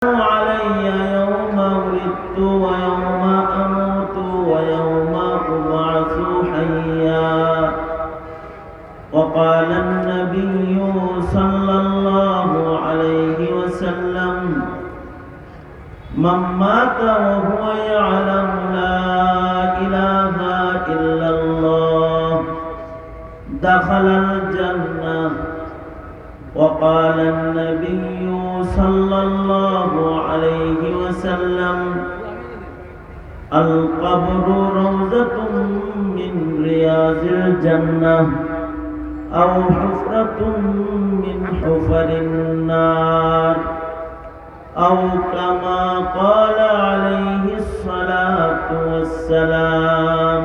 علي يوم ولدت ويوم أموت ويوم أبعث حيا. وقال النبي صلى الله عليه وسلم: من مات وهو يعلم لا إله إلا الله دخل الجنة. وقال النبي صلى الله عليه وسلم: القبر روضة من رياض الجنة أو حفرة من حفر النار، أو كما قال عليه الصلاة والسلام.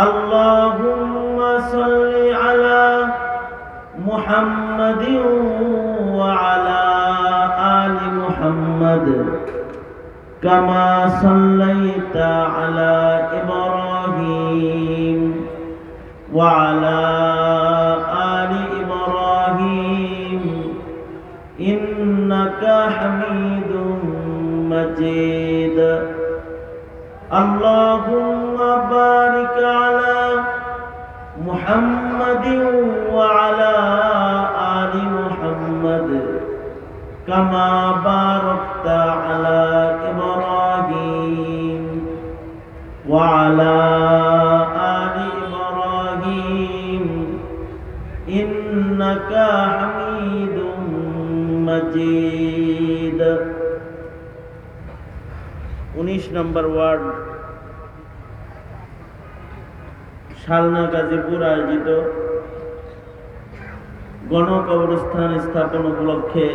اللهم صل على محمد وعلى آل محمد كما صليت على إبراهيم وعلى آل إبراهيم إنك حميد مجيد. اللهم بارك على محمد وعلى آل محمد كما باركت على إبراهيم وعلى آل إبراهيم إنك حميد مجيد। 19 নম্বর word, Shalna Gazipur আয়োজিত গণকবরস্থান স্থাপন উপলক্ষে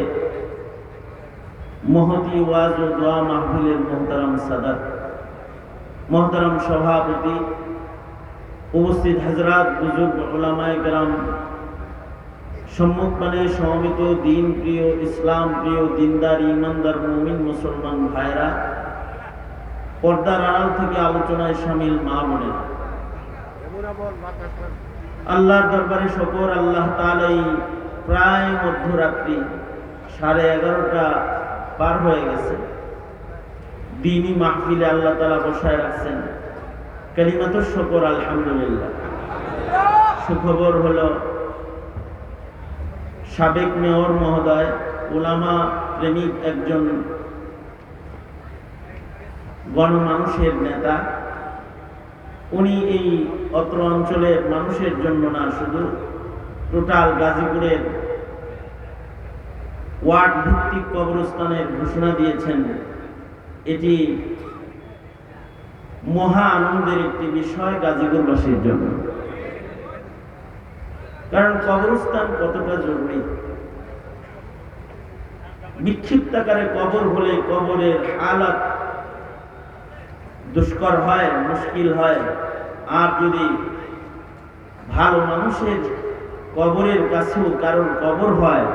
মহতি ওয়াজ ও দোয়া মাহফিলের মোহতারাম সাদাত, মোহতারাম সভাপতি, উপস্থিত হযরত বুজুর্গ উলামায়ে কেরাম, সম্মুখপানে সমবেত দিন প্রিয়, ইসলাম প্রিয়, দিনদার ইমানদার মুমিন মুসলমান ভাইরা, পর্দার আড়াল থেকে আলোচনায় শামিল মা বোনেরা, আল্লাহর দরবারে শুকর, আল্লাহ তাআলা প্রায় মধ্যরাত্রি 11:30 পার হয়ে গেছে, দ্বীনি মাহফিলে আল্লাহ তাআলা বসায় রাখছেন। কালিমাতুশ শুকর, আলহামদুলিল্লাহ। সুখবর হলো সাবেক মেয়র মহোদয়, উলামা প্রেমিক একজন গণমানুষের নেতা, উনি এই অত্র অঞ্চলের মানুষের জন্য না, শুধু টোটাল গাজীপুরের ওয়ার্ড ভিত্তিক কবরস্থানের ঘোষণা দিয়েছেন। এটি মহা আনন্দের একটি বিষয় গাজীপুরবাসীর জন্য, কারণ কবরস্থান কতটা জরুরি। বিক্ষিপ্ত আকারে কবর হলে কবরের হালাত দুষ্কর হয়, মুশকিল হয়। আর যদি ভালো মানুষের কবরের কাছেও কারণ কবর হয়,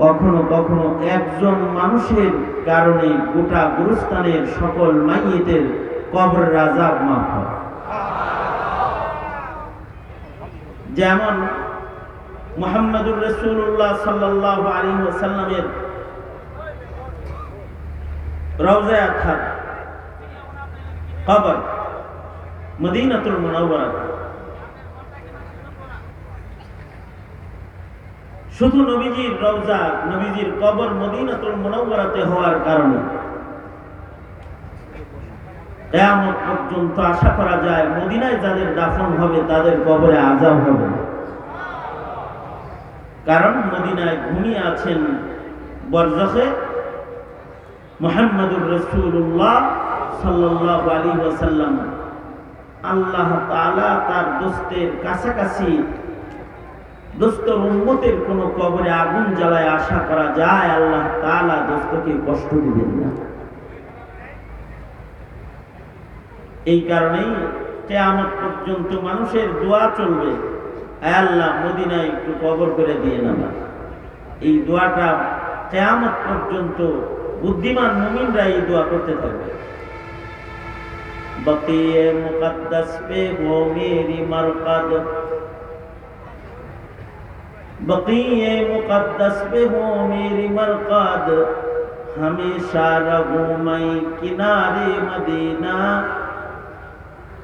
কখনো কখনো একজন মানুষের কারণে গোটা গুরুস্থানের সকল মাইয়িতের কবরের আযাব মাফ হয়। যেমন মুহাম্মদুর রাসূলুল্লাহ সাল্লাল্লাহু আলাইহি ওয়াসাল্লামের রওজায়ে আতহার কবর মদিনাতুল মুনাওয়ারা, শুধু নবীজির রওজা, নবীজির কবর মদিনাতুল মুনাওয়ারাতে হওয়ার কারণে কিয়ামত পর্যন্ত আশা করা যায় মদিনায় যাদের দাফন হবে তাদের কবরে আযাব হবে না। কারণ মদিনায় ঘুমিয়ে আছেন বরজখে মুহাম্মদুর রাসূলুল্লাহ সাল্লাল্লাহু আলাইহি ওয়াসাল্লাম। আল্লাহ তাআলা তার দোস্তের কাছাকাছি, দোস্তের উম্মতের কোন কবরে আগুন জ্বালায় আশা করা যায় আল্লাহ তাআলা দোস্তকে কষ্ট দিবেন না। এই কারণেই কিয়ামত পর্যন্ত মানুষের দোয়া চলবে, আয় আল্লাহ মদিনায় একটু কবর করে দিয়ে না। এই দোয়াটা কিয়ামত পর্যন্ত বুদ্ধিমান মুমিনরা এই দোয়া করতে থাকবে। बक़ीए मुक़द्दस पे हो मेरी मरक़द, बक़ीए मुक़द्दस पे हो मेरी मरक़द, हमेशा रहूं मैं किनारे मदीना,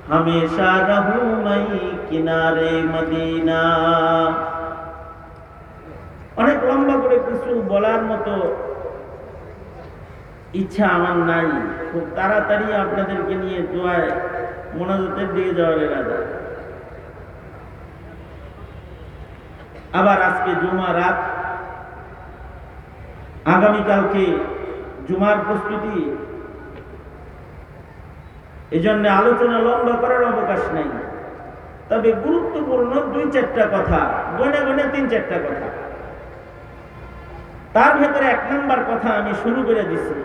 हमेशा रहूं मैं किनारे मदीना। অনেক লম্বা করে কিছু বলার মতো ইচ্ছা আমার নাই, খুব তাড়াতাড়ি আপনাদেরকে নিয়ে দোয়ায় মোনাজাতের দিকে যাওয়ার ইরাদা। আবার আজকে জুমা রাত, আগামীকালকে জুমার প্রস্তুতি, এজন্য আলোচনা লম্বা করার অবকাশ নেই। তবে গুরুত্বপূর্ণ 2-4টা কথা, গনে গনে 3-4টা কথা, তার ভেতরে 1 নম্বর কথা আমি শুরু করে দিছি।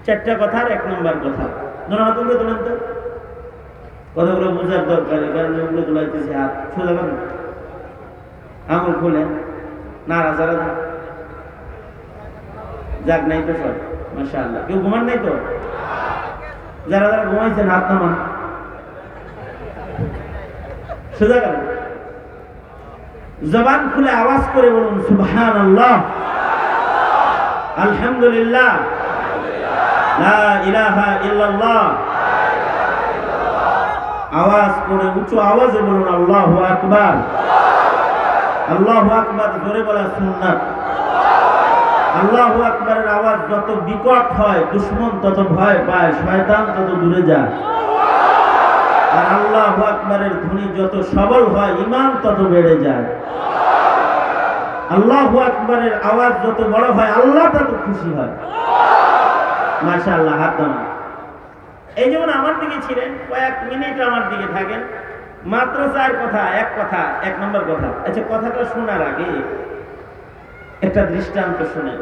4টা কথার 1 নম্বর কথা ধরা তুলে তোলেন তো, কথাগুলো বোঝার দরকার, কারণ ওগুলো তোলাইতেছে হাত সোজা করেন, আঙুল খুলেন, নাড়াচাড়া দেন। যাক নাই তো সব, মাশাআল্লাহ। কেউ ঘুমান নাই তো? যারা যারা ঘুমাইছেন হাত নামান, সোজা করেন, জবান খুলে আওয়াজ করে বলুন সুবহানাল্লাহ, আলহামদুলিল্লাহ, লা ইলাহা ইল্লাল্লাহ। আওয়াজ করে উঁচু আওয়াজে বলুন আল্লাহু আকবার। আল্লাহু আকবার জোরে বলা সুন্নাত। আল্লাহু আকবারের আওয়াজ যত বিকট হয়, দুশমন তত ভয় পায়, শয়তান তত দূরে যায়। আর আল্লাহু আকবারের ধ্বনি যত সবল হয়, ঈমান তত বেড়ে যায়। আল্লাহু আকবারের আওয়াজ যত বড় হয়, আল্লাহ তত খুশি হয়। মাশাআল্লাহ, হাত দাও। এই যেমন আমার দিকে ছিলেন, কয়েক মিনিট আমার দিকে থাকেন, মাত্র 4 কথা, 1 নম্বর কথা। আচ্ছা, কথাটা শোনার আগে একটা দৃষ্টান্ত শুনেন।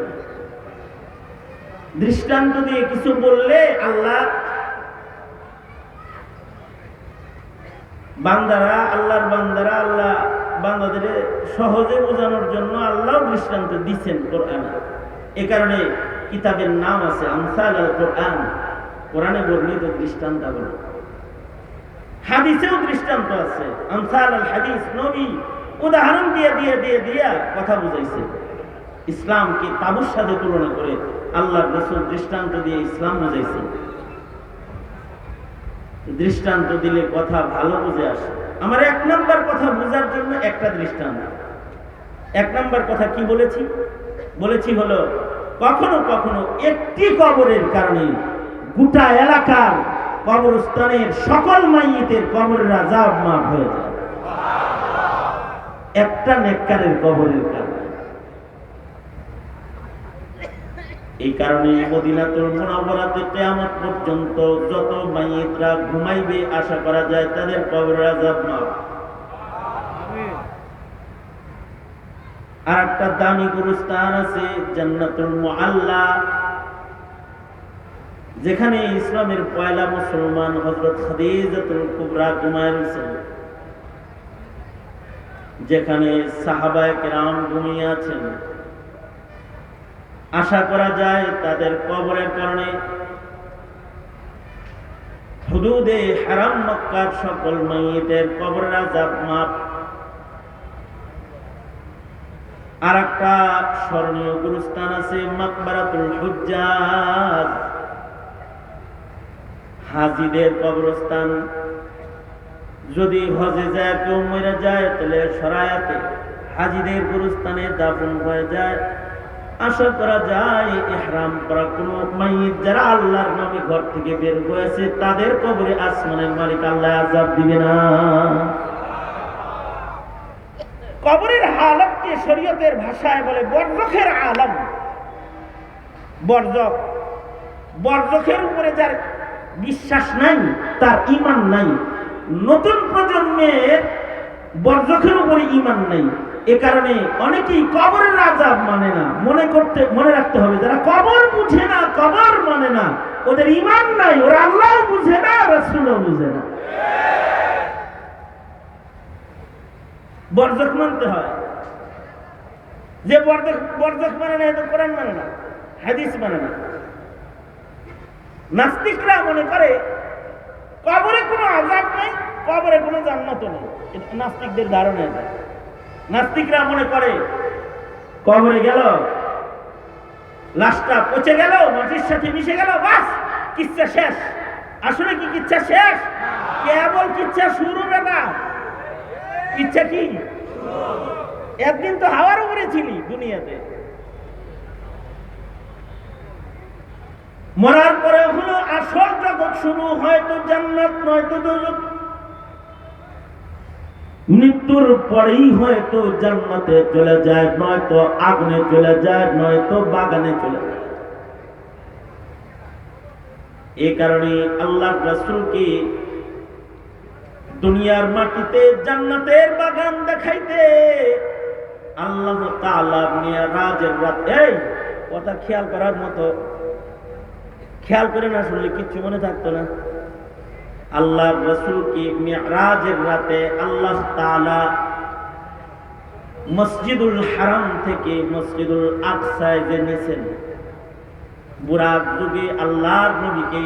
দৃষ্টান্ত দিয়ে কিছু বললে আল্লাহ আল্লাহর বান্দারা আল্লাহ বান্দাদের সহজে বোঝানোর জন্য আল্লাহ দৃষ্টান্ত দিচ্ছেন কোরআনে। এ কারণে কিতাবের নাম আছে আমসাল আল কোরআন, কোরআনে বর্ণিত দৃষ্টান্তগুলো। হাদিসেও দৃষ্টান্ত আছে, আমসাল আল হাদিস। নবী উদাহরণ দিয়ে দিয়ে দিয়ে দিয়ে কথা বুঝাইছে। ইসলামকে তাবুর সাথে তুলনা করে আল্লাহর রাসূল দৃষ্টান্ত দিয়ে ইসলাম বুঝাইছে। দৃষ্টান্ত দিলে কথা ভালো বুঝে আসে। আমার 1 নম্বর কথা বোঝার জন্য একটা দৃষ্টান্ত। 1 নম্বর কথা কি বলেছি হলো, কখনো কখনো একটি কবরের কারণে গোটা এলাকার কবরস্থানের সকল মাইয়িতের কবরের আযাব মাফ হয়ে যায়, একটা নেককারের কবরের কারণে। এই কারণে মদিনাতুল মুনাওয়ারাতে কিয়ামত পর্যন্ত যত মাইয়িতরা ঘুমাইবে, আশা করা যায় তাদের কবরের আযাব মাফ। আর একটা দামি গুরুস্থান আছে জান্নাতুল মুআল্লা, যেখানে ইসলামের পয়লা মুসলমান হযরত খাদিজাতুল কুবরা ঘুমাইছেন, যেখানে সাহাবায়ে কেরাম ঘুমিয়ে আছেন। আশা করা যায় তাদের কবরের কারণে হুদুদে হারাম মক্কার সকল মাইয়িতের কবরের আযাব মাফ। আর একটা স্মরণীয় গুরুস্থান আছে মাকবারাতুল হুজ্জাজ, হাজীদের কবরস্থান। যদি হজে যায় কেউ মরে যায়, তাহলে শরায়াতে হাজীদের গুরুস্থানে দাফন হয়ে যায়। আশা করা যায় ইহরাম করা কোন মাইয়িত যারা আল্লাহর নামে ঘর থেকে বের হয়েছে, তাদের কবরে আসমানের মালিক আল্লাহ আযাব দিবে না। কবরের হালতকে শরীয়তের ভাষায় বলে বরজখের আলম। বরজখের উপরে যার বিশ্বাস নাই, তার ঈমান নাই। নতুন প্রজন্মের বরজখের উপরে ঈমান নাই। এ কারণে অনেকেই কবরের আযাব মানে না। মনে রাখতে হবে, যারা কবর বুঝে না, কবর মানে না, ওদের ঈমান নাই। ওরা আল্লাহ বুঝে না, রাসূলও বুঝে না। বরজখ মানতে হয়। যে বরজখ মানে না, এটা কোরআন মানে না, হাদিস মানে না। নাস্তিকরা মনে করে কবরে কোনো আযাব নাই, কবরে কোনো জান্নাতও নেই। এটা নাস্তিকদের ধারণা। এটা নাস্তিকরা মনে করে কবরে গেল, লাশটা পচে গেল, মাটির সাথে মিশে গেল, বাস কিচ্ছা শেষ। আসলে কি কিচ্ছা শেষ? কেবল কিচ্ছা শুরু না। কিচ্ছা কি? একদিন তো হাওয়ার উপরে ছিলি দুনিয়াতে, মরার পরে হলো আসল জগৎ শুরু, হয়তো জান্নাত নয়তো দোজখ। মৃত্যুর পরেই হয়তো জান্নাতে চলে যায়, নয়তো আগুনে চলে যায়, নয়তো বাগানে চলে যায়। এই কারণে আল্লাহর রাসূলকে দুনিয়ার মাটিতে জান্নাতের বাগান দেখাইতে আল্লাহ তাআলা মিরাজের রাত, এই কথা খেয়াল করার মতো, খেয়াল করে না শুনলে কিচ্ছু মনে থাকতো না। আল্লাহর রাসূলকে মিরাজের রাতে আল্লাহ তাআলা মসজিদুল হারাম থেকে মসজিদুল আকসায় যে নিয়েছেন, বুরাক যুগে আল্লাহর নবীকে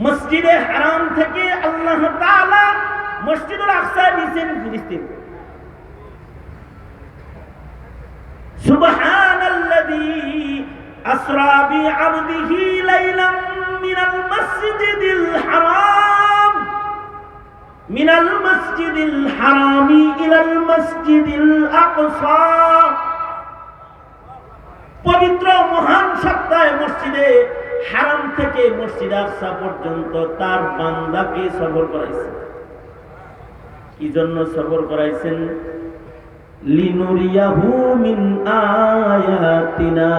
মসজিদে হারাম থেকে আল্লাহ তাআলা মসজিদুল আকসায় নিয়েছেন ফিলিস্তিন। সুবহানাল্লাযী আসরা বিআবদিহি লাইলাম মিনাল মাসজিদিল হারাম মিনাল মাসজিদিল হারামি ইলাল মাসজিদিল আকসা। পবিত্র মহান সত্তায় মসজিদে হারাম থেকে মসজিদ আকসা পর্যন্ত তার বান্দাকে সফর করাইছেন। কি জন্য সফর করাইছেন? লিনুরিয়াহু মিন আয়াতিনা।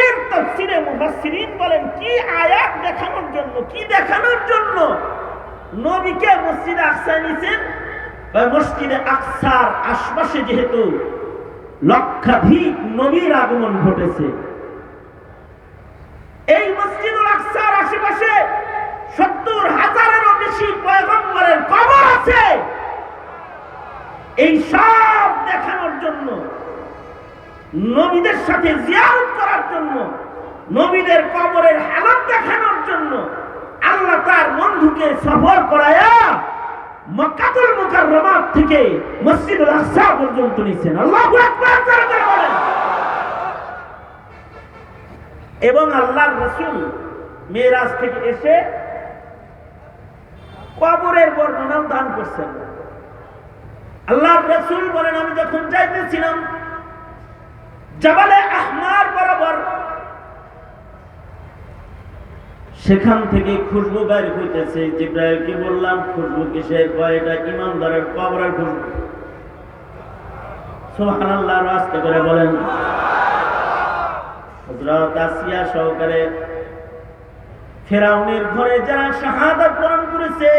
এর তাফসীরে মুফাসসিরিন বলেন, কি আয়াত দেখানোর জন্য, কি দেখানোর জন্য নবীকে মসজিদে আকসায় নিয়েছেন? মসজিদে আকসার আশপাশে যেহেতু লক্ষাধিক নবীর আগমন ঘটেছে, এই মসজিদুল আকসার আশেপাশে 70,000-এরও বেশি পয়গম্বরের কবর আছে। এই সব দেখানোর জন্য, নবীদের সাথে জিয়ারত করার জন্য, নবীদের কবরের হালত দেখানোর জন্য আল্লাহ তার বন্ধুকে সফর করায়া মক্কাতুল মুকাররমা থেকে মসজিদুল আকসা পর্যন্ত নিয়েছেন। আল্লাহু আকবার বলেন। এবং আল্লাহর রাসূল মেরাজ থেকে এসে কবরের বর্ণনাও দান করছেন। আল্লাহর রাসূল বলেন, আমি যখন যাইতেছিলাম জাবালে আহমার বরাবর, সেখান থেকে খুশবু বের হইতেছে। জিবরাইলকে বললাম, খুশবু কিসের? কয় এটা ইমানদারের কবরের খুশবু। সুবহানাল্লাহ, আস্তে করে বলেন। হযরত আসিয়া সহকারে ফেরাউনের ঘরে যারা শাহাদাত বরণ করেছে,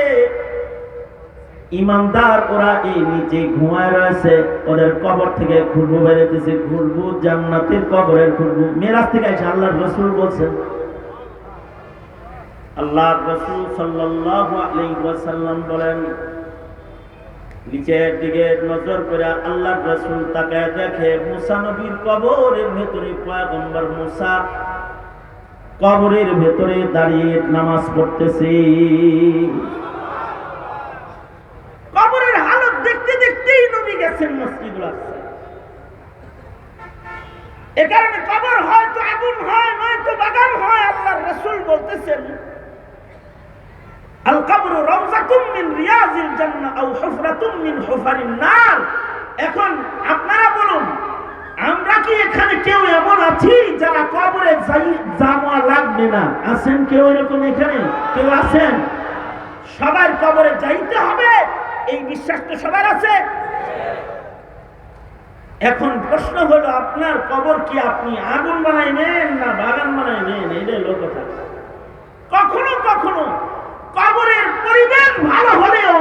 ইমানদার, ওরা এই নিচে ঘুমায় রয়েছে, ওদের কবর থেকে খুশবু বেরোতেছে। খুশবু জান্নাতের কবরের খুশবু। মেরাজ থেকে এসে আল্লাহর রাসূল বলছেন, আল্লাহর রাসূল সাল্লাল্লাহু আলাইহি ওয়াসাল্লাম বলেন, নিচের দিকে নজর করে আল্লাহর রাসূল তাকায় দেখে মুসা নবীর কবরের ভেতরে পয়গম্বর মুসা কবরের ভেতরে দাঁড়িয়ে নামাজ পড়তেছে। কবরের হালত দেখতে দেখতেই নবী গেছেন মসজিদুল আকসা। এ কারণে কবর হয়তো আগুন হয়, নয়তো বাগান হয়। আল্লাহর রাসূল বলতেছেন, আল কবরু রাউযাতুম মিন রিয়াজিল জান্নাহ আও হুফরাতুম মিন হুফারিন নার। এখন আপনারা বলুন, আমরা কি এখানে কেউ এমন আছি যারা কবরে যাওয়া লাগবে না? আছেন কেউ এরকম? এখানে কেউ আছেন? সবার কবরে যাইতে হবে এই বিশ্বাস তো সবার আছে। এখন প্রশ্ন হলো, আপনার কবর কি আপনি আগুন বানাই নেন না বাগান বানাই নেন? এইটাই লোক কথা। কখনো কখনো কবরের পরিবেশ ভালো হলেও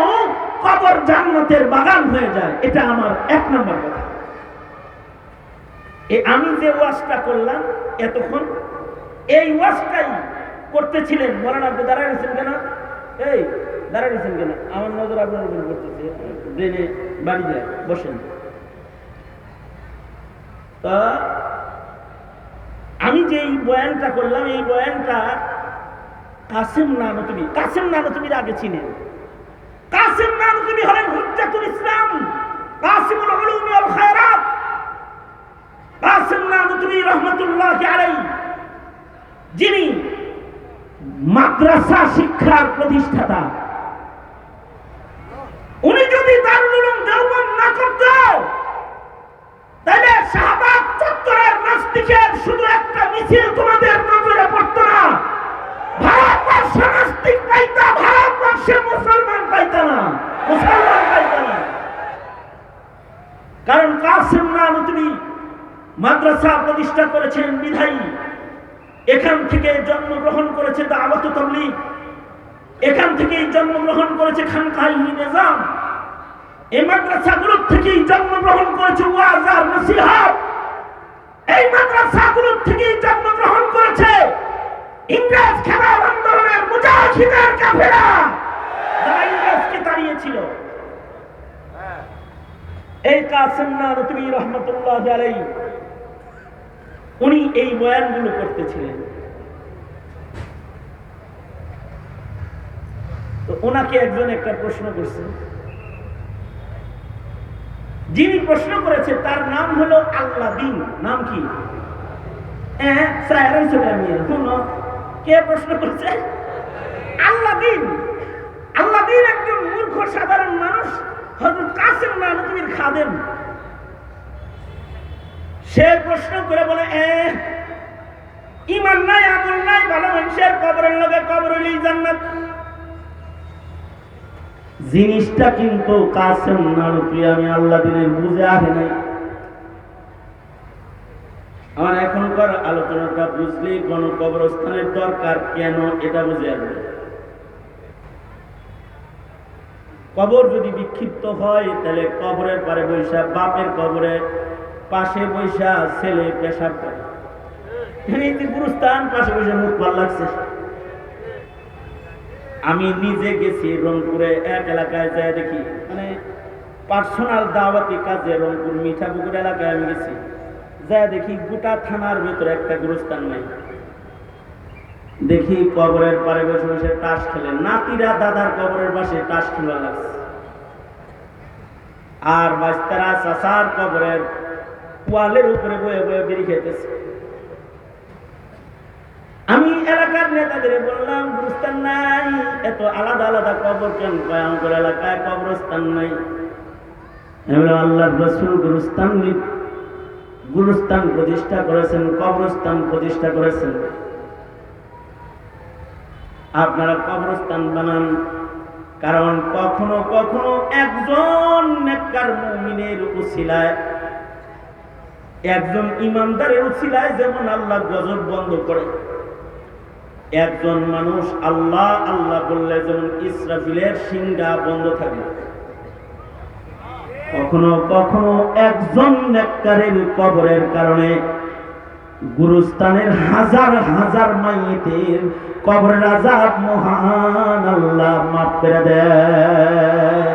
কবর জান্নাতের বাগান হয়ে যায়। এটা আমার 1 নম্বর কথা। আমি যে ওয়াজটা করলাম এতক্ষণ, এই ওয়াজটাই করতেছিলেন মৌলানা। আপনি দাঁড়ায় গেছেন কেন? এই দাঁড়ায় গেছেন কেন? আমার নজর আপনার উপর করতেছে। ব্রেনে বাড়ি যায়, বসেন। তা আমি যে এই বয়ানটা করলাম, এই বয়ানটা কাসেম নানতুবি আগে চিনেন। কাসিম নানুতুবি হলেন হুজ্জাতুল ইসলাম, কাসিমুল উলুমি ওয়াল খায়রাত। কাসিম নানুতুবি রহমাতুল্লাহি আলাইহি, যিনি মাদ্রাসা শিক্ষার প্রতিষ্ঠাতা, উনি যদি দারুল উলুম দেওবন্দ না করত, তাহলে শাহবাগ চত্বরের নাস্তিকের শুধু একটা মিছিল তোমাদের নজরে পড়তো না, ভারতবর্ষে নাস্তিক পাইতা, ভারতবর্ষে মুসলমান পাইতা না, মুসলমান পাইতা না। কারণ কাসিম নানুতুবি মাদ্রাসা প্রতিষ্ঠা করেছেন বিধায়ী, এখান থেকে জন্মগ্রহণ করেছে দাওয়াত ও তাবলীগ, এখান থেকেই জন্মগ্রহণ করেছে খানকাহি নিজাম, এই মাদ্রাসাগুলোর থেকেই জন্মগ্রহণ করেছে ওয়াজ আর নসিহত, এই মাদ্রাসাগুলোর থেকেই জন্মগ্রহণ করেছে ইংরেজ খেলাফ আন্দোলনের মুজাহিদের কাফেলা, যারা ইংরেজকে তাড়িয়েছিল। এই কাসিম নানুতুবি রহমাতুল্লাহি আলাইহি উনি এই বয়ানগুলো করতেছিলেন। তো ওনাকে একজন একটা প্রশ্ন করছে, যিনি প্রশ্ন করেছে তার নাম হলো আল্লাদিন। নাম কি? কে প্রশ্ন করছে? আল্লাদিন। আল্লাদিন একজন মূর্খ সাধারণ মানুষ, হযরত কাসিম নানুতুবির খাদেম। সে প্রশ্ন করে বলে, ঈমান নাই, আমল নাই, ভালো মানুষের কবরের লগে কবর হইলেই জান্নাত। জিনিসটা কিন্তু কাসিম নানুতুবি আমি আল্লাদিনের বুঝে আসে নাই। আমার এখনকার আলোচনাটা বুঝলে কোন কবরস্থানের দরকার কেন এটা বুঝে আসবে। কবর যদি বিক্ষিপ্ত হয় তাহলে কবরের পারে বৈশা, বাপের কবরে পাশে বৈশা ছেলে পেশাব করে, গুরুস্থান পাশে বৈশা মুখ ভাল লাগছে। আমি নিজে গেছি রংপুরে, এক এলাকায় যায় দেখি, মানে পার্সোনাল দাওয়াতি কাজে রংপুর মিঠাপুকুর এলাকায় আমি গেছি, যায় দেখি গোটা থানার ভেতরে একটা গুরুস্থান নাই। দেখি কবরের পারে বসে বসে তাস খেলে, নাতিরা দাদার কবরের পাশে তাস খেলা লাগছে, আর বাচ্চারা চাচার কবরের ওয়ালের উপরে বয়ে বয়ে বিড়ি খেতেছে। আমি এলাকার নেতাদের বললাম, গুরুস্থান নাই, এত আলাদা আলাদা কবর কেন? আমাদের এলাকায় কবরস্থান নাই। আল্লাহর রাসূল গুরুস্থান প্রতিষ্ঠা করেছেন, কবরস্থান প্রতিষ্ঠা করেছেন। আপনারা কবরস্থান বানান, কারণ কখনো কখনো একজন নেককার মুমিনের উসিলায়, একজন ইমানদারের উসিলায় যেমন আল্লাহ গজব বন্ধ করে, একজন মানুষ আল্লাহ আল্লাহ বললে যেমন ইসরাফিলের সিংহা বন্ধ থাকে। কখনো কখনো একজন নেককারের কবরের কারণে গুরুস্থানের হাজার হাজার মাইয়িতের কবরের আযাব মহান আল্লাহ মাফ করে দেয়।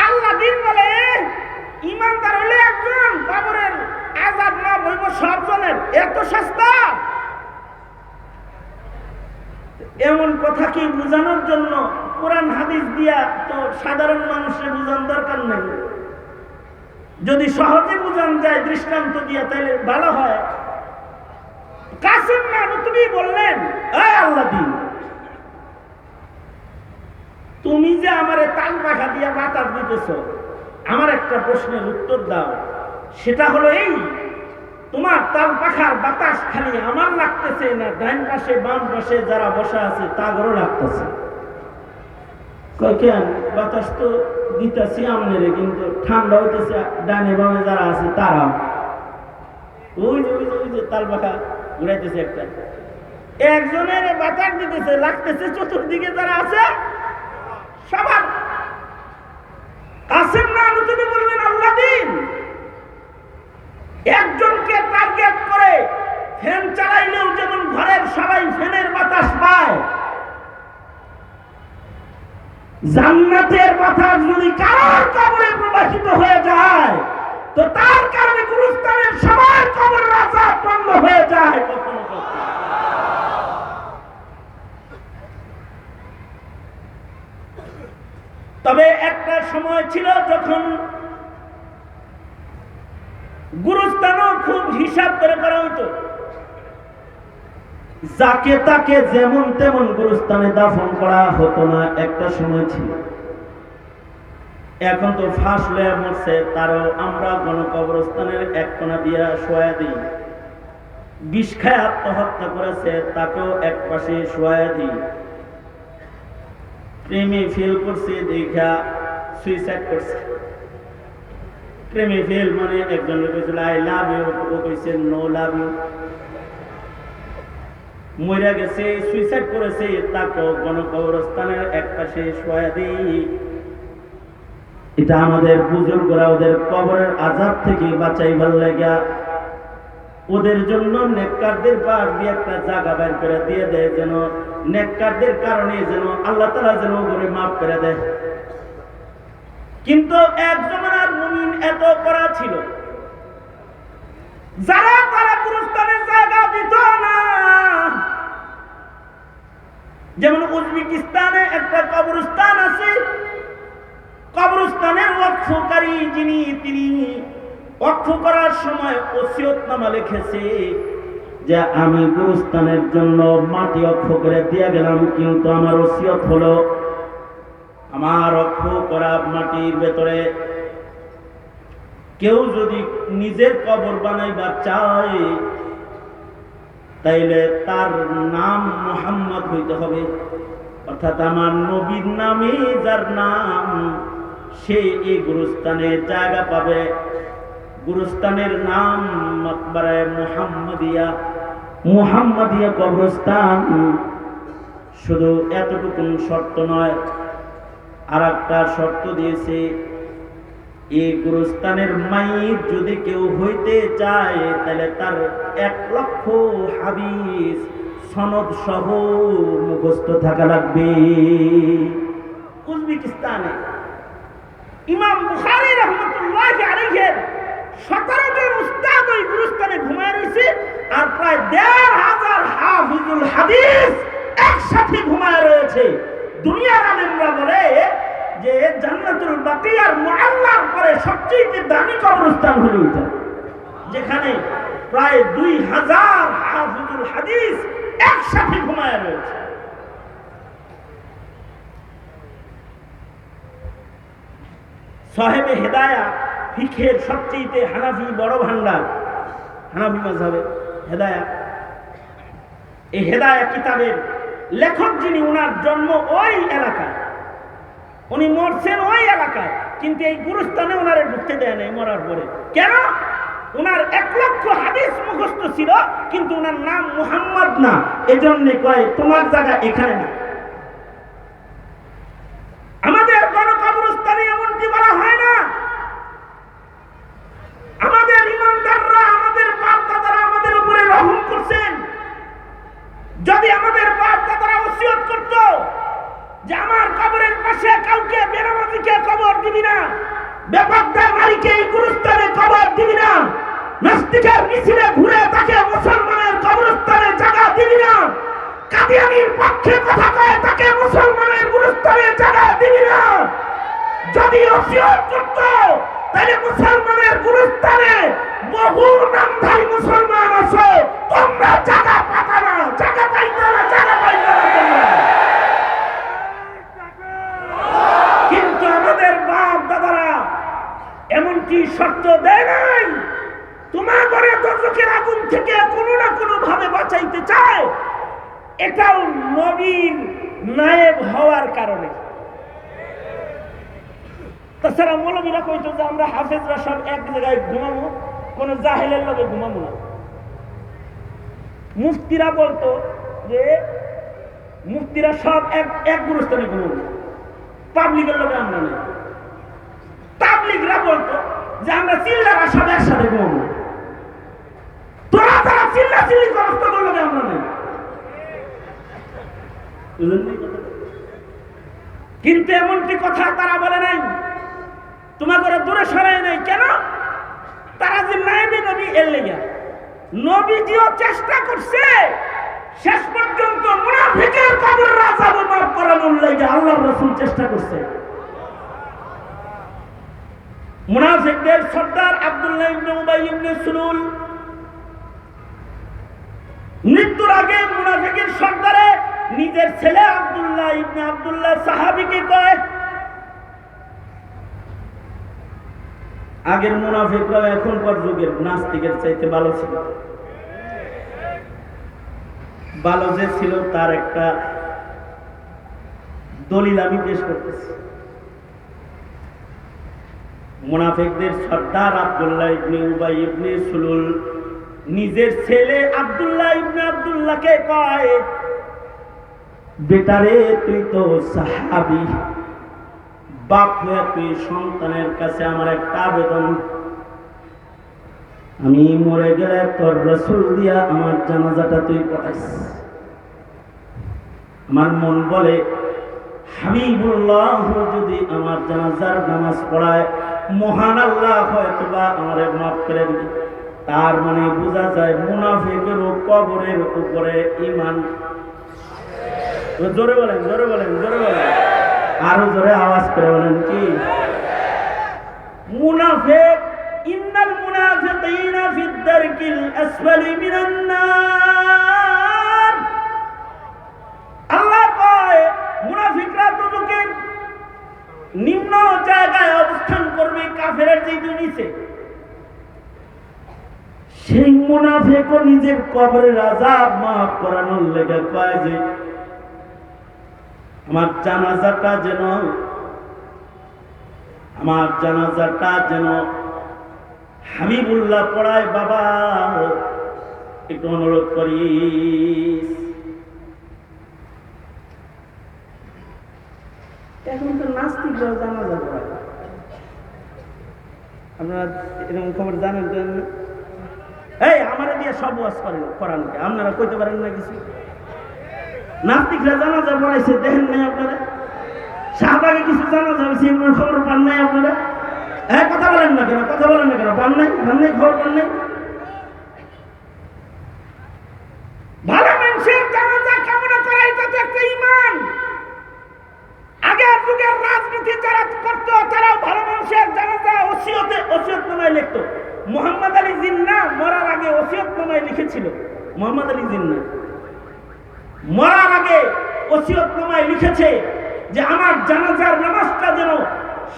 আল্লাহ দিন বলে ইমানদার হলে একজন কবরের আযাব মাফ হইব সবজনের, এত সস্তা। এমন কথা কি বোঝানোর জন্য কোরআন হাদিস দিয়া তো সাধারণ মানুষের বোঝানোর দরকার নেই। যদি সহজে বোঝানো যায় দৃষ্টান্ত দিয়া তাহলে ভালো হয়। কাসিম নানুতুবি বললেন, এই আল্লাদিন, তুমি যে আমারে তাল পাখা দিয়া বাতাস দিতেছ, আমার একটা প্রশ্নের উত্তর দাও। সেটা হলো এই, তোমার তাল পাখার বাতাস খালি আমার লাগতেছে না ডান পাশে বাম পাশে যারা বসা আছে তাদেরও লাগতেছে? কেন? বাতাস তো দিতেছি আমনেরে, কিন্তু ঠান্ডা হইতেছে ডানে বামে যারা আছে তারা। ওই যে ওই যে ওই যে তাল পাখা ঘুরাইতেছে একটা, একজনের বাতাস দিতেছে, লাগতেছে চতুর্দিকে যারা আছে সবার। কাসিম নানুতুবি বললেন, আল্লাদিন, একজনকে টার্গেট করে ফ্যান চালাইলেও যেমন ঘরের সবাই ফ্যানের বাতাস পায়, জান্নাতের বাতাস যদি কারোর কবরে প্রবাহিত হয়ে যায় তো তার কারণে গুরুস্থানের সবার কবরের আযাব বন্ধ হয়ে যায়। কখনো সময় ছিল যখন গুরুস্থানও খুব হিসাব করে করা হতো। যাকে তাকে যেমন তেমন গুরুস্থানে দাফন করা হতো না, একটা সময় ছিল। এখন তো ফাঁস লয়ে মরছে, তারও আমরা গণকবরস্থানের এক কোণা দিয়া শোয়া দিই। বিষ খায় আত্মহত্যা করেছে, তাকেও এক পাশে শোয়া দিই। প্রেমে ফেল করছে দেখা সুইসাইড করছে। প্রেমে ফেল মানে একজন কইছিল আই লাভ ইউ, ও কইছে নো লাভ ইউ। মরে গেছে, সুইসাইড করেছে, তাকেও গণকবরস্থানের এক পাশে শোয়া দিই। এটা আমাদের বুজুর্গরা ওদের কবরের আযাব থেকে বাঁচাইবার লাগা ওদের জন্য নেককারদের পার দিয়ে একটা জায়গা বের করে দিয়ে দেয়, যেন নেককারদের কারণে যেন আল্লাহ তাআলা যেন ওরে মাফ করে দেয়। কিন্তু এক জমানার মুমিন এত করা ছিল, যারা তারা গুরুস্থানে জায়গা দিত না। যেমন উজবেকিস্তানে একটা কবরস্থান আছে, কবরস্থানের ওয়াকফকারী যিনি, তিনি ওয়াকফ করার সময় ওসিয়তনামা লিখেছে যে আমি গুরুস্থানের জন্য মাটি ওয়াকফ করে দিয়ে গেলাম, কিন্তু আমার ওসিয়ত হলো আমার ওয়াকফ করা মাটির ভেতরে কেউ যদি নিজের কবর বানাইবার চায় তাইলে তার নাম মুহাম্মদ হইতে হবে, অর্থাৎ আমার নবীর নামে যার নাম, সে এই গুরুস্থানে জায়গা পাবে। গুরুস্থানের নাম মাকবারায়ে মুহাম্মাদিয়া, মুহাম্মাদিয়া কবরস্থান। শুধু এতটুকু শর্ত নয়, আর একটা শর্ত দিয়েছে, এই গুরুস্থানের মাইয়িত যদি কেউ হইতে চায় তাহলে তার 1 লক্ষ হাদিস সনদ সহ মুখস্থ থাকা লাগবে। উজবেকিস্তানে ইমাম বুখারী রাহমাতুল্লাহি আলাইহি 17 জন উস্তাদ ওই গুরুস্থানে ঘুমায় রয়েছে, আর প্রায় 1,500 হাফিজুল হাদিস একসাথে ঘুমায় রয়েছে। দুনিয়ার আলেমরা বলে যে জান্নাতুল বাকিয়ার মুআল্লার পরে সবচেয়ে দামি কবরস্থান হলো এটা, যেখানে প্রায় 2000 হাফিজুল হাদিস একসাথে ঘুমায় রয়েছে। সাহেবে হেদায়া ফিকহের সবচেয়ে হানাফি বড় ভান্ডার, হানাফি মাযহাবে হেদায়া। এই হেদায়া কিতাবের লেখক যিনি, ওনার জন্ম ওই এলাকায়, উনি মরছেন ওই এলাকায়, কিন্তু এই গুরুস্থানে ওনারে ঢুকতে দেয় নাই মরার পরে। কেন? ওনার 1 লক্ষ হাদিস মুখস্থ ছিল, কিন্তু ওনার নাম মুহাম্মদ না, এজন্য কয় তোমার জায়গা এখানে না। আমাদের কোন কবরস্থানে এমনটি বলা হয় না। আমাদের ইমানদাররা, আমাদের বাপ দাদারা আমাদের উপরে রহম করছেন। যদি আমাদের বাপ দাদারা ওসিয়ত করত যে আমার কবরের পাশে কাউকে বেনামাজিকে কবর দিবি না, বেপরদা নারীকে এই গুরুস্থানে কবর দিবি না, নাস্তিকের মিছিলে ঘুরে তাকে মুসলমানের কবরস্থানে জায়গা দিবি না, কাদিয়ানীর পক্ষে কথা কয় তাকে মুসলমানের গুরুস্থানে জায়গা দিবি না, যদি ওসিয়ত করত তাহলে মুসলমানের গুরুস্থানে বহু নামধারী মুসলমান আছে, তোমরা জায়গা পাতা না, জায়গা পাইতে না, জায়গা পাইতে না তোমরা। কিন্তু আমাদের বাপ দাদারা এমনকি শর্ত দেয় নাই। তোমার ঘরে দোজখের আগুন থেকে কোনো না কোনো ভাবে বাঁচাইতে চায়, এটাও নবীর নায়েব হওয়ার কারণে। তাছাড়া মৌলবীরা কইতো যে আমরা হাফেজরা সব এক জায়গায় ঘুমাবো, কোন জাহেলের লগে ঘুমাবো না। মুফতিরা বলতো যে মুফতিরা সব এক গুরুস্থানে ঘুমাবো, পাবলিকের লগে আমরা নেই। তাবলিগরা বলতো যে আমরা চিল্লারা সব একসাথে ঘুমাবো, তোরা তারা চিল্লা চিল্লি করস তোদের লগে আমরা নেই। কিন্তু এমনটি কথা তারা বলে নাই, তোমাকে দূরে সরাই নাই। কেন? তারা যে নাইবে নবী এর লেগা, নবীজিও চেষ্টা করছে শেষ পর্যন্ত মুনাফিকের কবরের আযাব মাফ করানোর লাগি। আল্লাহর রাসূল চেষ্টা করছে, মুনাফিকদের সর্দার আব্দুল্লাহ ইবনে উবাই ইবনে সুলুল মৃত্যুর আগে মুনাফিকের সর্দারে নিজের ছেলে আব্দুল্লাহ ইবনে আব্দুল্লাহ সাহাবীকে কয়, আগের মুনাফিকরা এখনকার যুগের নাস্তিকের চাইতে ভালো ছিল। ভালো যে ছিল তার একটা দলিল আমি পেশ করতেছি। মুনাফিকদের সর্দার আব্দুল্লাহ ইবনে উবাই ইবনে সুলুল নিজের ছেলে আব্দুল্লাহ ইবনে আব্দুল্লাহকে কয়, বেটারে তুই তো সাহাবী, বাপ হয়ে তুই সন্তানের কাছে আমার একটা আবেদন, আমি মরে গেলে তোর রাসূল দিয়া আমার জানাজাটা তুই পড়াইস। আমার মন বলে হাবিবুল্লাহ যদি আমার জানাজার নামাজ পড়ায় মহান আল্লাহ হয়তোবা আমারে মাফ করে দিবে। তার মানে বোঝা যায় মুনাফিকেরও কবরের উপরে ঈমান। জোরে বলেন, জোরে বলেন, জোরে বলেন, আরো জোরে আওয়াজ করে বলেন কি? মুনাফিক, ইন্নাল মুনাফিকিনা ফিদ দারকিল আসফালি মিনান নার। আল্লাহ কয় মুনাফিকরা দুজকের নিম্ন জায়গায় অবস্থান করবে, কাফেরের যেই নিচে। সেই মুনাফিকও নিজের কবরের আযাব মাফ করানোর লেগে কয় যে আমার জানাজাটা যেন হাবিবুল্লাহ পড়ায়, বাবা একটু অনুরোধ করিস। এখন তো নাস্তিকরাও জানাজা পড়ায়, আপনারা এরকম খবর জানেন? এই আমারে দিয়ে সব ওয়াজ করানোকে আপনারা কইতে পারেন না কিছু? নাস্তিকরা জানাজা পড়াইছে, দেখেন নাই আপনারা? শাহবাগে কিছু জানাজা হয়েছে, এগুলোর খবর পান নাই আপনারা? হ্যাঁ, কথা বলেন না কেন? কথা বলেন না কেন? পান নাই? খবর পান নাই? ভালো মানুষের জানাজা কামনা করা এটা তো একটা ঈমান। আগের যুগের রাজনীতি যারা করতো তারাও ভালো মানুষের জানাজা ওসিয়তনামায় লিখতো। মুহাম্মদ আলী জিন্নাহ মরার আগে ওসিয়তনামায় লিখেছিল। মুহাম্মদ আলী জিন্নাহ মরার আগে ওসিয়তনামায় লিখেছে যে আমার জানাজার নামাজটা যেন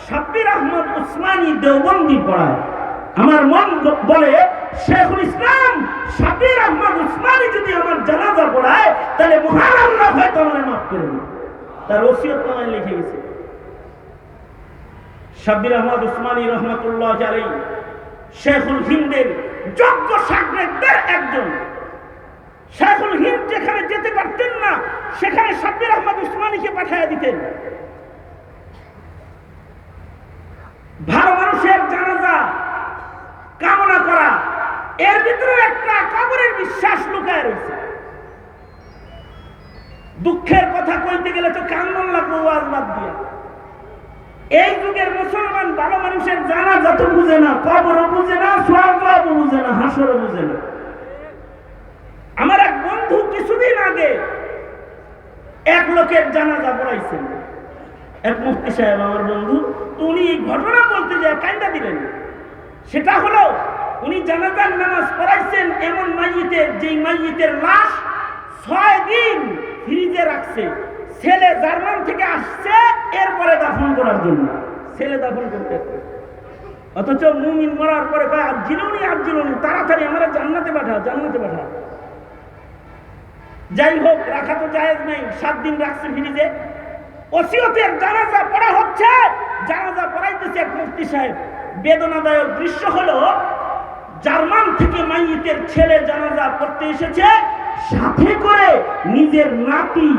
শাব্বির আহমদ উসমানী দেওবন্দি পড়ায়। আমার মন বলে শেখুল ইসলাম শাব্বির আহমদ উসমানী যদি আমার জানাজা পড়ায় তাহলে মহান আল্লাহ হয়তো আমারে মাফ করে দেবে। তার ওসিয়তনামায় লিখে গেছে। শাব্বির আহমদ উসমানী রহমাতুল্লাহ আলাইহি শেখুল হিন্দের যোগ্য শাগরেদদের একজন। শেখুল হিন্দ যেখানে যেতে পারতেন না সেখানে শাব্বির আহমদ উসমানীকে পাঠিয়ে দিতেন। ভালো মানুষের জানাজা কামনা করা, এর ভিতরে একটা কবরের বিশ্বাস লুকায় রয়েছে। দুঃখের কথা কইতে গেলে তো কান্না লাগবে ওয়াজ বাদ দিয়া। এই যুগের মুসলমান ভালো মানুষের জানাজা তো বুঝে না, কবরও বুঝে না, সওয়াবও বুঝে না, হাসরও বুঝে না। আমার এক বন্ধু কিছুদিন আগে এক লোকের জানাজা পড়াইছেন, এক মুফতি সাহেব আমার বন্ধু। তো উনি এই ঘটনা বলতে যায় কান্দা দিলেন। সেটা হলো উনি জানাজার নামাজ পড়াইছেন এমন মাইয়িতের, যেই মাইয়িতের লাশ 6 দিন ফ্রিজে রাখছে। ছেলে জার্মান থেকে আসছে এরপরে দাফন করার জন্য, ছেলে দাফন করতে। অথচ মুমিন মরার পরে কয় আজ্জিলুনি, তাড়াতাড়ি আমরা জান্নাতে পাঠাও, জান্নাতে পাঠাও। যাই হোক, রাখা তো জায়েজ নাই, 7 দিন রাখছে ফ্রিজে। ওসিয়তের জানাজা পড়া হচ্ছে, জানাজা পড়াইতেছে এক মুফতি সাহেব। বেদনাদায়ক দৃশ্য হলো জার্মান থেকে মাইয়িতের ছেলে জানাজা পড়তে এসেছে, সাথে করে নিজের নাতি,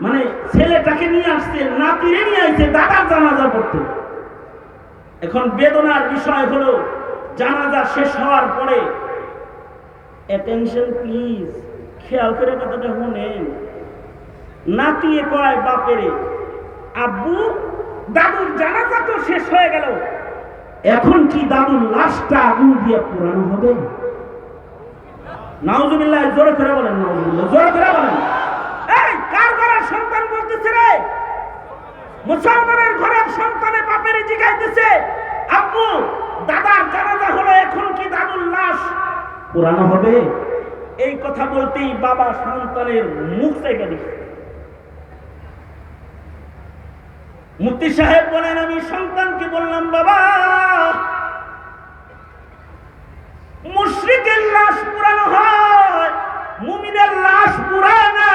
মানে ছেলেটাকে নিয়ে আসছে, নাতিরে নিয়ে আসছে দাদার জানাজা পড়তে। এখন বেদনার বিষয় হলো জানাজা শেষ হওয়ার পরে, অ্যাটেনশন প্লিজ, খেয়াল করে কথাটা শুনেন। নাতিয়ে কয় বাপেরে, আব্বু দাদুর জানাজা তো শেষ হয়ে গেল, এখন কি দাদুর লাশটা আগুন দিয়ে পোড়ানো হবে? নাউজুবিল্লাহ, জোরে করে বলেন, নাউজুবিল্লাহ, জোরে করে বলেন। এই কার ঘরের সন্তান বলতেছে রে? মুসলমানের ঘরের সন্তানে বাপেরে জিগাইতেছে আব্বু দাদার জানাজা হলো, এখন কি দাদুর লাশ পুরানো হবে? এই কথা বলতেই বাবা সন্তানের মুখ থেকে দিচ্ছে। মুফতি সাহেব বলেন, আমি সন্তানকে বললাম, বাবা মুশরিকের লাশ পুরানো হয়, মুমিনের লাশ পুরানা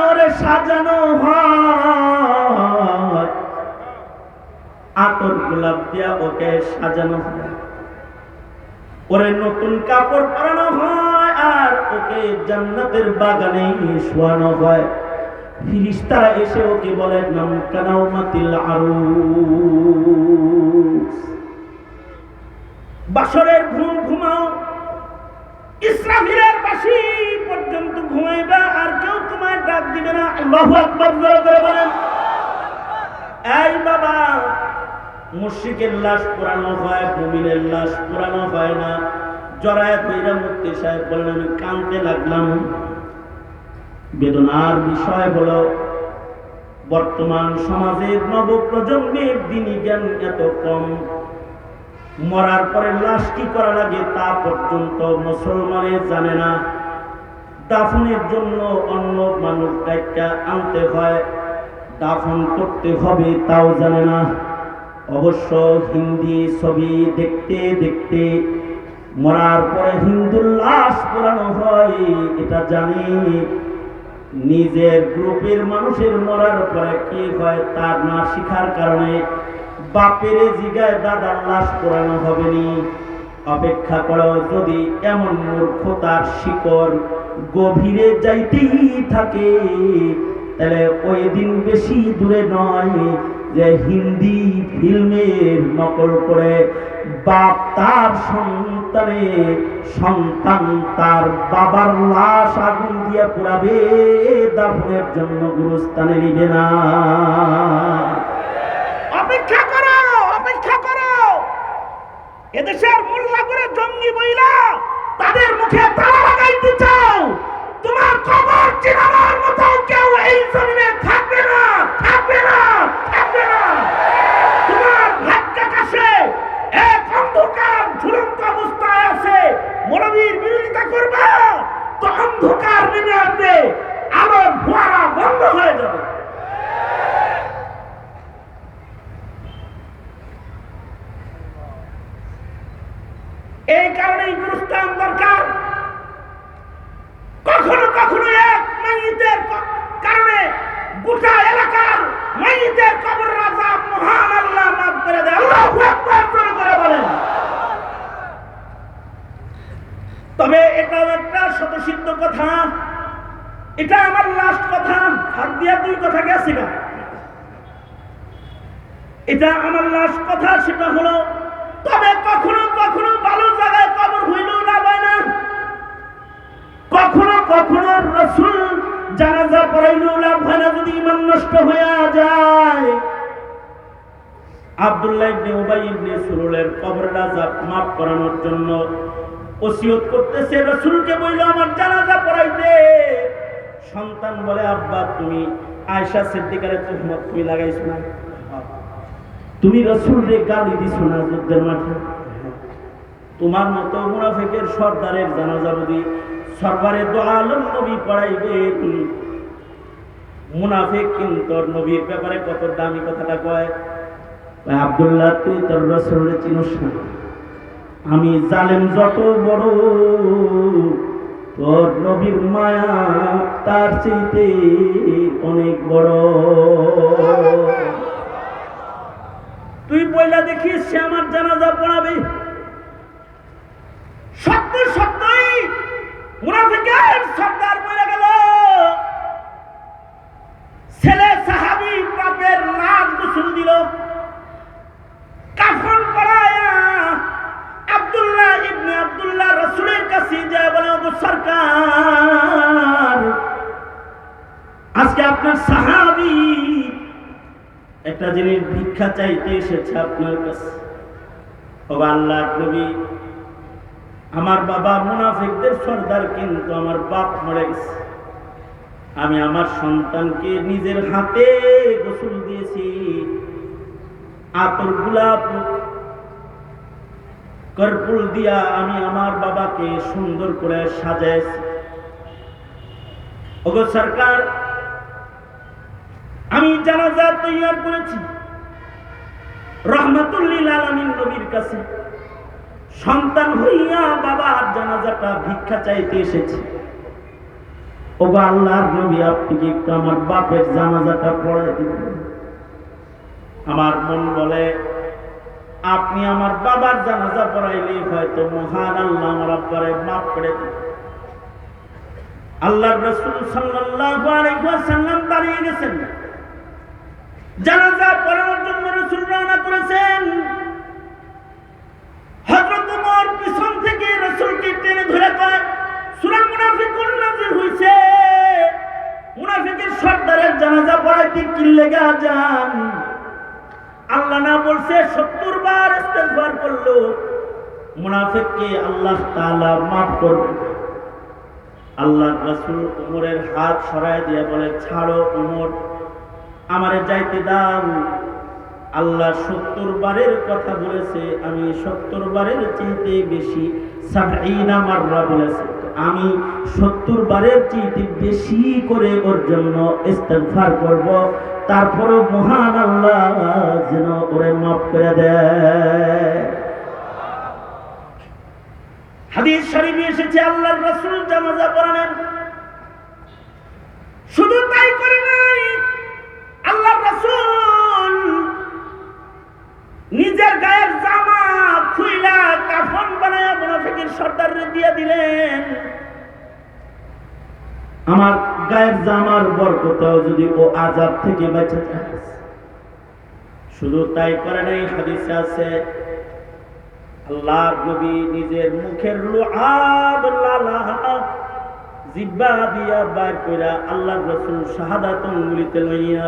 ওরে সাজানো হয়, আতর গোলাপ দিয়া ওকে সাজানো হয়, ওরে নতুন কাপড় পরানো হয়, আর ওকে জান্নাতের বাগানে শোয়ানো হয়। ফিরিস্তারা এসে ওকে বলে নাম কানাউমাতিল আরুস, বাসরের ঘুম ঘুমাও, ইসরাফিলের বাঁশি পর্যন্ত ঘুমাইবা, আর কেউ তোমায় ডাক দিবে না। আল্লাহু আকবার করে বলেন। এই বাবা, মুশরিকের লাশ পুরানো হয়, মুমিনের লাশ পুরানো হয় না। জরায়েত হইরা মুফতি সাহেব বলেন, আমি কাঁদতে লাগলাম। বেদনার বিষয় হলো বর্তমান সমাজের নবপ্রজন্মের দ্বীনি জ্ঞান এত কম, মরার পরে লাশ কি করা লাগে তা পর্যন্ত মুসলমানের জানে না। দাফনের জন্য অন্য মানুষ ডাক্তার আনতে হয়, দাফন করতে হবে তাও জানে না। অবশ্য হিন্দি ছবি দেখতে দেখতে মরার পরে হিন্দুর লাশ পোড়ানো হয় এটা জানি। নিজের গ্রুপের মানুষের মরার পরে কি হয় তার না শিখার কারণে বাপের জিগায় দাদার লাশ পোড়ানো হবে নি। অপেক্ষা করো, যদি এমন মূর্খতার শিকড় গভীরে যাইতেই থাকে তাহলে ওই দিন বেশি দূরে নয় যে হিন্দি ফিল্মের নকল করে বাপ তার সন্তান তার বাবার লাশ আগুন দিয়ে পুরাবে, দাফনের জন্য গুরুস্থানে নিবে না। অপেক্ষা করো, অপেক্ষা করো। এদেশের মোল্লা করে জঙ্গি বইলা তাদের মুখে তালা লাগাইতে চাও, তোমার কবর চিনানোর মতো কেউ এই জমিনে থাকবে না, থাকবে না, থাকবে না। তোমার ভাগ্যাকাশে এক অন্ধকার ঝুলন্ত অবস্থায় আছে, মৌলবীর বিরোধিতা করবে তো অন্ধকার নেমে আসবে, আলোর ফোয়ারা বন্ধ হয়ে যাবে। এই কারণেই গুরুস্থান দরকার। কখনো কখনো এক মাইয়িতের কারণে গোটা এলাকার মাইয়িতের কবর আযাব মহান আল্লাহ মাফ করে দেয়। আল্লাহু আকবার করে বলেন। তবে এটাও একটা স্বতঃসিদ্ধ কথা, এটা আমার লাস্ট কথা, হাত দিয়া 2 কথা গেছে না, এটা আমার লাস্ট কথা। সেটা হলো, তবে কখনো কখনো ভালো জায়গায় কবর হইলেও লাভ হয় না, কখনো কখনো রাসূল জানাজা পড়াইলেও লাভ হয় না যদি ঈমান নষ্ট হয়ে যায়। আব্দুল্লাহ ইবনে উবাই ইবনে সুলুলের কবরের আযাব মাফ করানোর জন্য ওসিয়ত করতেছে, রাসূলকে বলল আমার জানাজা পড়াইতে। সন্তান বলে, আব্বা তুমি আয়েশা সিদ্দিকারে তুহমত তুমি লাগাইছো না, তুমি রাসূলরে গালি দিছো না যুদ্ধের মাঠে, তোমার মতো মুনাফিকের সর্দারের জানাজা যদি সরবারে দো আলম নবী পড়াইবে, মুনাফিক কিন্তু নবীর ব্যাপারে কত দামি কথাটা কয়। আব্দুল্লাহ তুই তোর রাসূলরে চিনোস না, আমি জালেম যত বড় তোর নবীর মায়া তার চাইতে অনেক বড়। তুই বইলা দেখিস সে আমার জানাজা পড়াবে। সত্য সত্যই মুনাফিকের সর্দার বলে গেল, ছেলে সাহাবী বাপের লাশ গোসল দিল, কাফন পরায়া আব্দুল্লাহ ইবনে আব্দুল্লাহ রাসূলের কাছে যায় বলে, ওগো সরকার আজকে আপনার সাহাবী একটা জিনিস ভিক্ষা চাইতে এসেছে আপনার কাছে। ও আল্লাহর নবী, আমার বাবা মুনাফিকদের সর্দার, কিন্তু আমার বাপ মরে গেছে, আমি আমার সন্তানকে নিজের হাতে গোসল দিয়েছি, আতর গোলাপ কর্পূর দিয়া আমি আমার বাবাকে সুন্দর করে সাজাইছি। ওগো সরকার, আমি জানাজা তৈয়ার করেছি রহমাতুল লিল আলামিন নবীর কাছে। সন্তান হইয়া বাবার জানাজাটা ভিক্ষা চাইতে এসেছি। ওগো আল্লাহর নবী, আপনি কি একটু আমার বাপের জানাজাটা পড়াই দিবেন? আমার মন বলে আপনি আমার বাবার জানাজা পড়াইলে হয়তো মহান আল্লাহ আমার আব্বারে মাফ করে দিবেন। আল্লাহর রাসূল সাল্লাল্লাহু আলাইহি ওয়াসাল্লাম দাঁড়িয়ে গেছেন, জানাজা পড়ানোর জন্য রাসূল রওনা করেছেন। হযরত ওমর পিছন থেকে রাসূলকে টেনে ধরে কয়, সূরা মুনাফিকুন নাযিল হইছে, মুনাফিকের সর্দারের জানাজা পড়াইতে কি লেগা যান? আল্লাহ না বলছে 70 বার ইস্তেগফার করলো মুনাফিককে আল্লাহ তাআলা maaf করবেন। আল্লাহর রাসূল ওমরের হাত সরায় দিয়ে বলে, ছাড়ো ওমর, আমারে যাইতে দাও। আল্লাহ 70 বারের কথা বলেছে, আমি 70 বারের চাইতে বেশি 70 মাররা বলেছে, আমি 70 বারের চাইতে বেশি করে ওর জন্য ইস্তেগফার করব, তারপরও মহান আল্লাহ যেন ওরে মাফ করে দেয়। হাদিস শরীফে এসেছে আল্লাহর রাসূল জানাজা পড়ালেন। শুধু তাই করে নাই, আল্লাহর রাসূল নিজের গায়ের জামা খুইলা কাফন বানায়া মুনাফিকের সর্দাররে দিয়ে দিলেন। আমার গায়ের জামার বরকতেও যদি ও আযাব থেকে বেঁচে যায়। শুধু তাই করে নাই, হাদিসে আছে আল্লাহর নবী নিজের মুখের লুআব লালা জিহ্বা দিয়া বার কইরা আল্লাহর রাসূল শাহাদাত আঙ্গুলিতে লইয়া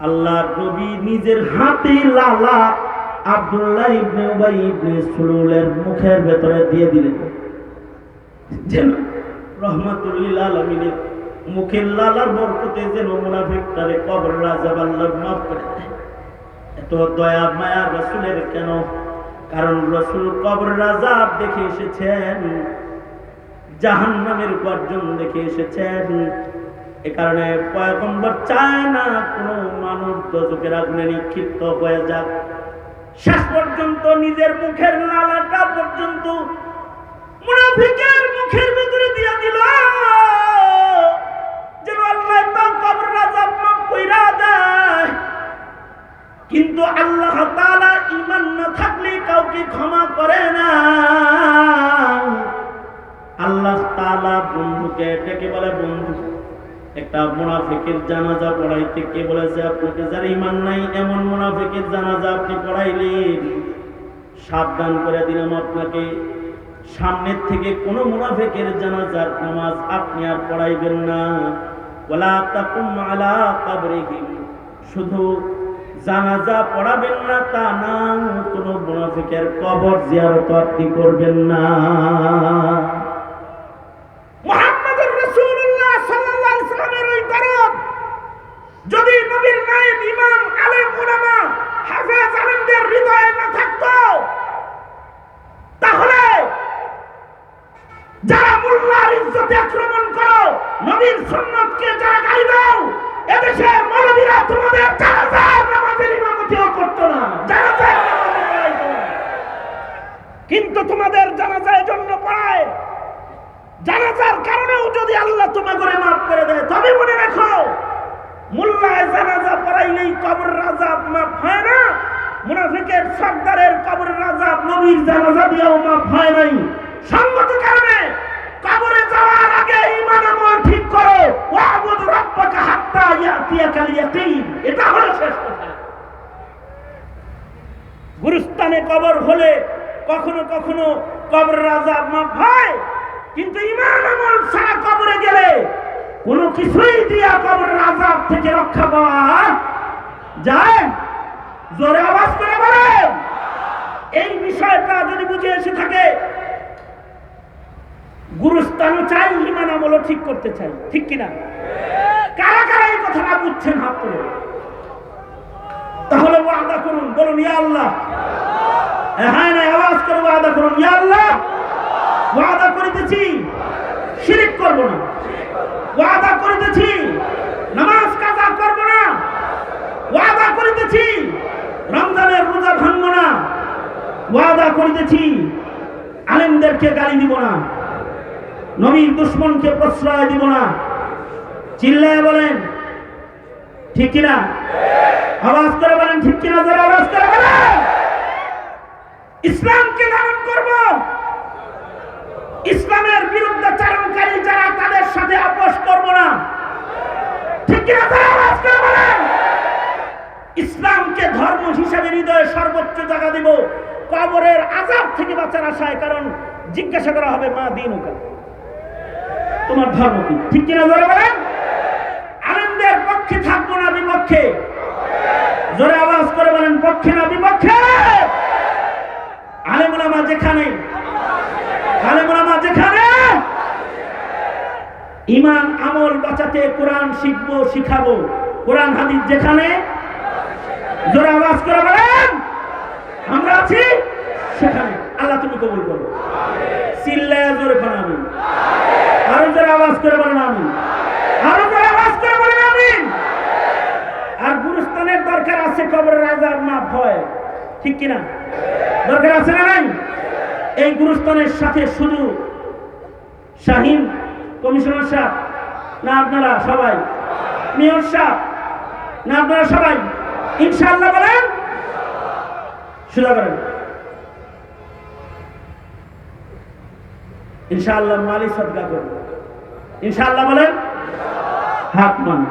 আল্লাহর নবী নিজের হাতে লালা আব্দুল্লাহ ইবনে উবাই ইবনে সুলুলের মুখের ভেতরে দিয়ে দিলেন, যেন রহমাতুল লিল আলামিনের মুখের লালার বরকতে যেন মুনাফিকটারে কবরের আযাব আল্লাহ মাফ করে দেয়। এত দয়া মায়া রাসূলের কেন? কারণ রাসূল কবরের আযাব দেখে এসেছেন, জাহান্নামের গর্জন দেখে এসেছেন। এ কারণে পয়গম্বর চায় না কোনো মানুষ দোজখের আগুনে নিক্ষিপ্ত হয়ে যাক। শেষ পর্যন্ত নিজের মুখের লালাটা পর্যন্ত মুনাফিকের মুখের ভিতরে দিয়ে দিল, যেন আল্লাহ তার কবরের আযাব মাফ কইরা দেয়। কিন্তু আল্লাহ তাআলা ঈমান না থাকলে কাউকে ক্ষমা করে না। আল্লাহ তাআলা বন্ধুকে ডেকে বলে, বন্ধু, একটা মুনাফিকের জানাজা পড়াইতে কে বলেছে আপনাকে? যার ঈমান নাই এমন মুনাফিকের জানাজা আপনি পড়াইলেন, সাবধান করে দিলাম আপনাকে, সামনের থেকে কোন মুনাফিকের জানাজার নামাজ আপনি আর পড়াইবেন না। ওয়ালা তাকুম আলা কবরিহিম, শুধু জানাজা পড়াবেন না তা না, কোন মুনাফিকের কবর জিয়ারত আপনি করবেন না। মুহাম্মদুর রাসূলুল্লাহ সাল্লাল্লাহু আলাইহি ওয়াসাল্লামের ওই দরদ যদি নবীর নায়েব ইমাম আলেম উলামা হাফেজ আলেমদের হৃদয়ে না থাকতো, তাহলে যারা মোল্লার ইজ্জতে আক্রমণ করো, নবীর সুন্নতকে যারা গালি দাও, এদেশের মৌলবীরা তোমাদের জানাজার নামাজের ইমামতিও করতো না, জানাজার নামাজে পড়াইতো না। কিন্তু তোমাদের জানাজার জন্য পড়ায়, জানাজার কারণেও যদি আল্লাহ তোমাকে মাফ করে দেয়, তবে মনে রাখো মোল্লায় জানাজা পড়াইলেই কবরের আযাব মাফ হয় না। মুনাফিকের সর্দারের কবরের আযাব নবীর জানাজা দিয়েও মাফ হয় নাই। সঙ্গত কারণে কবরে যাওয়ার আগে ঈমান আমল ঠিক করো, ওয়াবুদ রাব্বাকা হাত্তা ইয়াতিয়াকাল ইয়াকিন, এটা হলো শেষ কথা। গুরুস্থানে কবর হলে কখনো কখনো কবরের আযাব মাফ হয়, কিন্তু ঈমান আমল ছাড়া কবরে গেলে কোনো কিছুই দিয়া কবরের আযাব থেকে রক্ষা পাওয়া যায়? জোরে আওয়াজ করে বলেন। এই বিষয়টা যদি বুঝে এসে থাকে, গুরুস্থানও চাই, ঈমান আমলও ঠিক করতে চাই, ঠিক কিনা? কারা কারা এই কথাটা বুঝছেন হাত তুলে? তাহলে ওয়াদা করুন, বলুন ইয়া আল্লাহ হ্যাঁ না আওয়াজ করে ওয়াদা করুন, ইয়া আল্লাহ ওয়াদা করিতেছি শিরক করব না, ওয়াদা করিতেছি নামাজ কাজা করব না, ওয়াদা করিতেছি রমজানের রোজা ভাঙব না, ওয়াদা করিতেছি আলেমদেরকে গালি দিব না, নবীর দুশমনকে প্রশ্রয় দিব না। চিল্লায় বলেন ঠিক কিনা? আওয়াজ করে বলেন ঠিক কিনা? যারা আওয়াজ করে বলেন ইসলামকে লালন করব, ইসলামের বিরুদ্ধাচারণকারী যারা তাদের সাথে আপোষ করব না। ঠিক কিনা? যারা আওয়াজ করে বলেন ইসলামকে ধর্ম হিসাবে হৃদয়ে সর্বোচ্চ জায়গা দিব, কবরের আযাব থেকে বাঁচার আশায়। কারণ জিজ্ঞাসা করা হবে মা দীনুকা, তোমার ধর্ম কি? ঠিক কিনা? জোরে বলেন। আলেমদের পক্ষে থাকবো না বিপক্ষে? জোরে আওয়াজ করে বলেন পক্ষে না বিপক্ষে? আলেম ওলামা যেখানে, আলেম ওলামা যেখানে, ঈমান আমল বাঁচাতে কোরআন শিখবো শিখাবো। কোরআন হাদিস যেখানে, জোরে আওয়াজ করে বলেন আমরা আছি সেখানে। আল্লাহ তুমি কবুল করো। চিল্লায়া জোরে কোন আমিন। আরো জোরে আওয়াজ করে বলেন আমিন। আরো জোরে আওয়াজ করে বলেন আমিন। আর গুরুস্থানের দরকার আছে কবরের আযাব মাফ হয়। ঠিক কিনা? দরকার আছে না নাই? এই গুরুস্থানের সাথে শুধু শাহিন কমিশনার সাহেব না আপনারা সবাই, মেয়র সাহেব না আপনারা সবাই ইনশাআল্লাহ বলেন, সুদা করেন ইনশাআল্লাহ, মালি সদকা করুন ইনশাআল্লাহ বলেন, হাত মান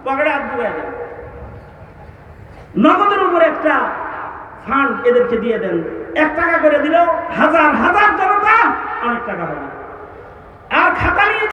পকেটে হাত দিয়ে দেন, নগদের উপরে একটা ফান্ড এদেরকে দিয়ে দেন। 1 টাকা করে দিলেও হাজার হাজার জনতা অনেক টাকা হবে।